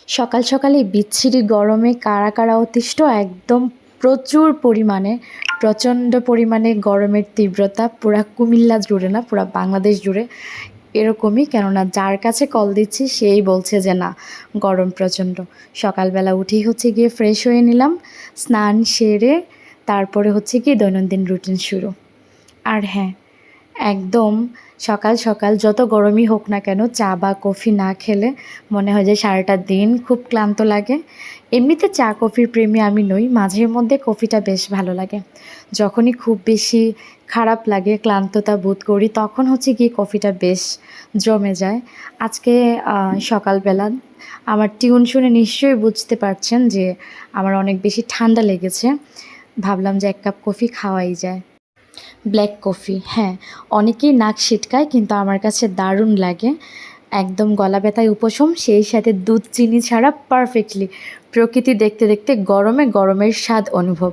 সকাল সকালে বিচ্ছিরি গরমে কারা কারা অতিষ্ঠ একদম প্রচুর পরিমাণে প্রচণ্ড পরিমাণে গরমের তীব্রতা পুরা কুমিল্লা জুড়ে না পুরা বাংলাদেশ জুড়ে এরকমই। কেননা যার কাছে কল দিচ্ছি সেই বলছে যে না, গরম প্রচণ্ড। সকালবেলা উঠেই হচ্ছে গিয়ে ফ্রেশ হয়ে নিলাম, স্নান সেরে তারপরে হচ্ছে গিয়ে দৈনন্দিন রুটিন শুরু। আর হ্যাঁ, একদম সকাল সকাল যত গরমই হোক না কেন চা বা কফি না খেলে মনে হয় যে সারাটা দিন খুব ক্লান্ত লাগে। এমনিতে চা কফির প্রেমী আমি নই, মাঝে মধ্যে কফিটা বেশ ভালো লাগে। যখনই খুব বেশি খারাপ লাগে, ক্লান্ততা বোধ করি, তখন হচ্ছে গিয়ে কফিটা বেশ জমে যায়। আজকে সকালবেলা আমার টিউন শুনে নিশ্চয়ই বুঝতে পারছেন যে আমার অনেক বেশি ঠান্ডা লেগেছে। ভাবলাম যে এক কাপ কফি খাওয়াই যায়। ব্ল্যাক কফি, হ্যাঁ, অনেকেই নাক সিটকায় কিন্তু আমার কাছে দারুণ লাগে। একদম গলা ব্যথায় উপশম, সেই সাথে দুধ চিনি ছাড়া পারফেক্টলি প্রকৃতি দেখতে দেখতে গরমে গরমের স্বাদ অনুভব।